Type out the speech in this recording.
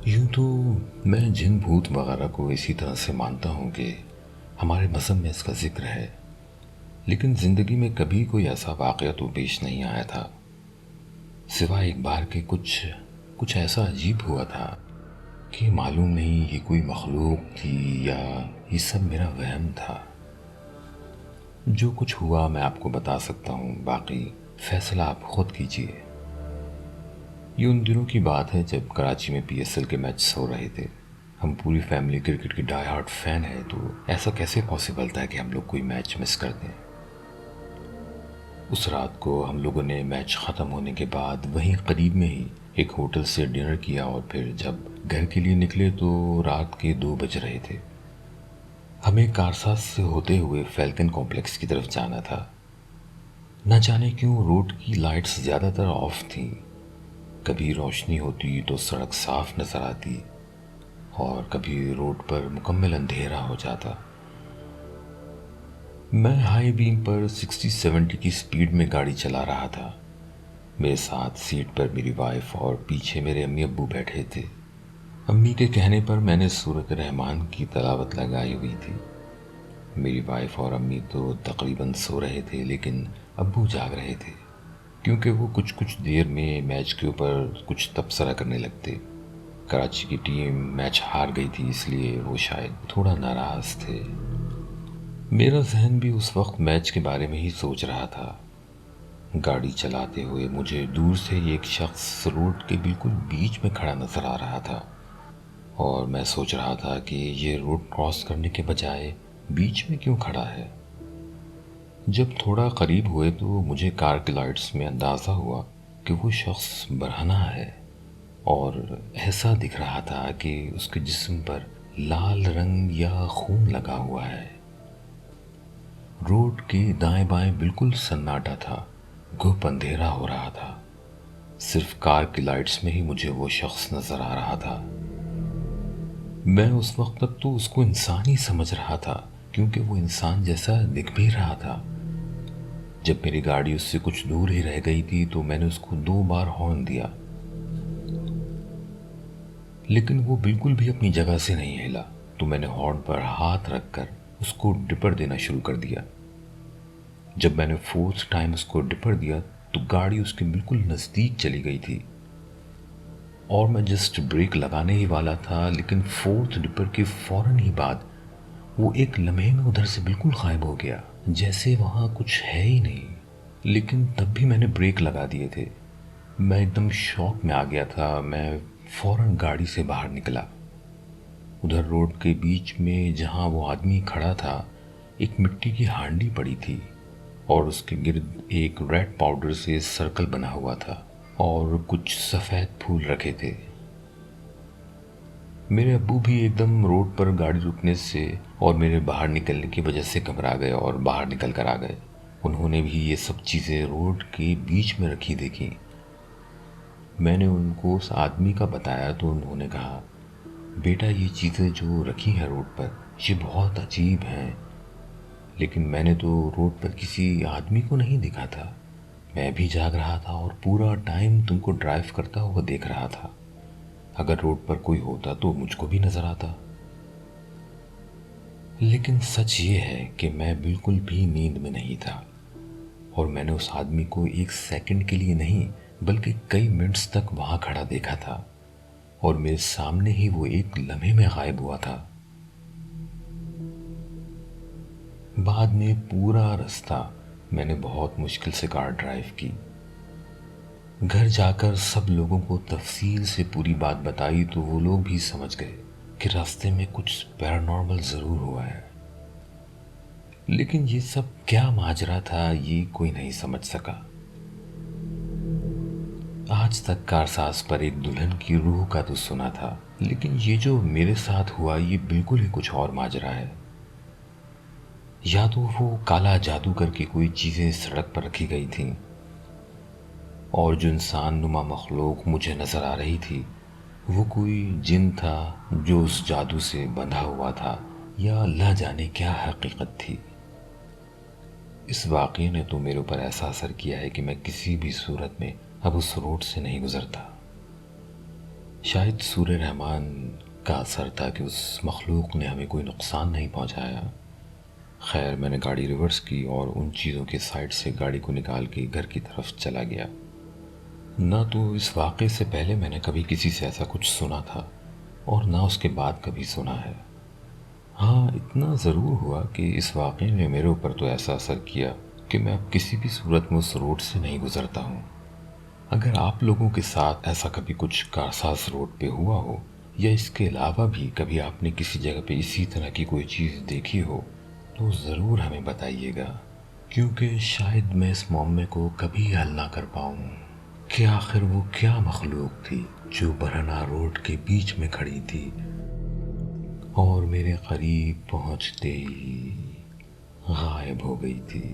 یوں تو میں جن بھوت وغیرہ کو اسی طرح سے مانتا ہوں کہ ہمارے مذہب میں اس کا ذکر ہے، لیکن زندگی میں کبھی کوئی ایسا واقعہ تو پیش نہیں آیا تھا، سوائے ایک بار کے کچھ ایسا عجیب ہوا تھا کہ معلوم نہیں یہ کوئی مخلوق تھی یا یہ سب میرا وہم تھا۔ جو کچھ ہوا میں آپ کو بتا سکتا ہوں، باقی فیصلہ آپ خود کیجیے۔ یہ ان دنوں کی بات ہے جب کراچی میں پی ایس ایل کے میچ ہو رہے تھے۔ ہم پوری فیملی کرکٹ کی ڈائی ہارڈ فین ہے، تو ایسا کیسے پاسبل تھا کہ ہم لوگ کوئی میچ مس کر دیں۔ اس رات کو ہم لوگوں نے میچ ختم ہونے کے بعد وہیں قریب میں ہی ایک ہوٹل سے ڈنر کیا، اور پھر جب گھر کے لیے نکلے تو رات کے 2 بج رہے تھے۔ ہمیں کارساز سے ہوتے ہوئے فیلکن کمپلیکس کی طرف جانا تھا۔ نہ جانے کیوں روڈ کی لائٹس زیادہ تر آف تھیں، کبھی روشنی ہوتی تو سڑک صاف نظر آتی اور کبھی روڈ پر مکمل اندھیرا ہو جاتا۔ میں ہائی بیم پر 60-70 کی سپیڈ میں گاڑی چلا رہا تھا۔ میرے ساتھ سیٹ پر میری وائف اور پیچھے میرے امی ابو بیٹھے تھے۔ امی کے کہنے پر میں نے سورۃ الرحمن کی تلاوت لگائی ہوئی تھی۔ میری وائف اور امی تو تقریباً سو رہے تھے، لیکن ابو جاگ رہے تھے کیونکہ وہ کچھ دیر میں میچ کے اوپر کچھ تبصرہ کرنے لگتے۔ کراچی کی ٹیم میچ ہار گئی تھی، اس لیے وہ شاید تھوڑا ناراض تھے۔ میرا ذہن بھی اس وقت میچ کے بارے میں ہی سوچ رہا تھا۔ گاڑی چلاتے ہوئے مجھے دور سے ایک شخص روڈ کے بالکل بیچ میں کھڑا نظر آ رہا تھا، اور میں سوچ رہا تھا کہ یہ روڈ کراس کرنے کے بجائے بیچ میں کیوں کھڑا ہے۔ جب تھوڑا قریب ہوئے تو مجھے کار کی لائٹس میں اندازہ ہوا کہ وہ شخص برہنہ ہے، اور ایسا دکھ رہا تھا کہ اس کے جسم پر لال رنگ یا خون لگا ہوا ہے۔ روڈ کے دائیں بائیں بالکل سناٹا تھا، گھپ اندھیرا ہو رہا تھا، صرف کار کی لائٹس میں ہی مجھے وہ شخص نظر آ رہا تھا۔ میں اس وقت تک تو اس کو انسان ہی سمجھ رہا تھا، کیونکہ وہ انسان جیسا دکھ بھی رہا تھا۔ جب میری گاڑی اس سے کچھ دور ہی رہ گئی تھی تو میں نے اس کو 2 بار ہارن دیا، لیکن وہ بالکل بھی اپنی جگہ سے نہیں ہلا، تو میں نے ہارن پر ہاتھ رکھ کر اس کو ڈپر دینا شروع کر دیا۔ جب میں نے 4تھ ٹائم اس کو ڈپر دیا تو گاڑی اس کے بالکل نزدیک چلی گئی تھی، اور میں جسٹ بریک لگانے ہی والا تھا، لیکن 4تھ ڈپر کے فوراً ہی بعد وہ ایک لمحے میں ادھر سے بالکل غائب ہو گیا، جیسے وہاں کچھ ہے ہی نہیں۔ لیکن تب بھی میں نے بریک لگا دیے تھے۔ میں ایک دم شوق میں آ گیا تھا۔ میں فوراً گاڑی سے باہر نکلا۔ ادھر روڈ کے بیچ میں جہاں وہ آدمی کھڑا تھا، ایک مٹی کی ہانڈی پڑی تھی، اور اس کے گرد ایک ریڈ پاؤڈر سے سرکل بنا ہوا تھا اور کچھ سفید پھول رکھے تھے۔ میرے ابو بھی ایک دم روڈ پر گاڑی رکنے سے اور میرے باہر نکلنے کی وجہ سے گھبرا گئے اور باہر نکل کر آ گئے۔ انہوں نے بھی یہ سب چیزیں روڈ کے بیچ میں رکھی دیکھی۔ میں نے ان کو اس آدمی کا بتایا تو انہوں نے کہا، بیٹا یہ چیزیں جو رکھی ہیں روڈ پر یہ بہت عجیب ہیں، لیکن میں نے تو روڈ پر کسی آدمی کو نہیں دیکھا تھا۔ میں بھی جاگ رہا تھا اور پورا ٹائم تم کو ڈرائیو کرتا ہوا دیکھ رہا تھا۔ اگر روڈ پر کوئی ہوتا تو مجھ کو بھی نظر آتا۔ لیکن سچ یہ ہے کہ میں بالکل بھی نیند میں نہیں تھا، اور میں نے اس آدمی کو 1 سیکنڈ کے لیے نہیں بلکہ کئی منٹس تک وہاں کھڑا دیکھا تھا، اور میرے سامنے ہی وہ ایک لمحے میں غائب ہوا تھا۔ بعد میں پورا رستہ میں نے بہت مشکل سے کار ڈرائیو کی۔ گھر جا کر سب لوگوں کو تفصیل سے پوری بات بتائی تو وہ لوگ بھی سمجھ گئے کہ راستے میں کچھ پیرانارمل ضرور ہوا ہے، لیکن یہ سب کیا ماجرا تھا یہ کوئی نہیں سمجھ سکا۔ آج تک کارساز پر ایک دلہن کی روح کا تو سنا تھا، لیکن یہ جو میرے ساتھ ہوا یہ بالکل ہی کچھ اور ماجرا ہے۔ یا تو وہ کالا جادو کر کے کوئی چیزیں سڑک پر رکھی گئی تھیں، اور جو انسان نما مخلوق مجھے نظر آ رہی تھی وہ کوئی جن تھا جو اس جادو سے بندھا ہوا تھا، یا اللہ جانے کیا حقیقت تھی۔ اس واقعے نے تو میرے اوپر ایسا اثر کیا ہے کہ میں کسی بھی صورت میں اب اس روڈ سے نہیں گزرتا۔ شاید سورہ رحمان کا اثر تھا کہ اس مخلوق نے ہمیں کوئی نقصان نہیں پہنچایا۔ خیر میں نے گاڑی ریورس کی اور ان چیزوں کے سائڈ سے گاڑی کو نکال کے گھر کی طرف چلا گیا۔ نہ تو اس واقعے سے پہلے میں نے کبھی کسی سے ایسا کچھ سنا تھا اور نہ اس کے بعد کبھی سنا ہے۔ ہاں اتنا ضرور ہوا کہ اس واقعے نے میرے اوپر تو ایسا اثر کیا کہ میں اب کسی بھی صورت میں اس روڈ سے نہیں گزرتا ہوں۔ اگر آپ لوگوں کے ساتھ ایسا کبھی کچھ کارساز روڈ پہ ہوا ہو یا اس کے علاوہ بھی کبھی آپ نے کسی جگہ پہ اسی طرح کی کوئی چیز دیکھی ہو تو ضرور ہمیں بتائیے گا، کیونکہ شاید میں اس معمے کو کبھی حل نہ کر پاؤں کہ آخر وہ کیا مخلوق تھی جو برہنہ روڈ کے بیچ میں کھڑی تھی اور میرے قریب پہنچتے ہی غائب ہو گئی تھی۔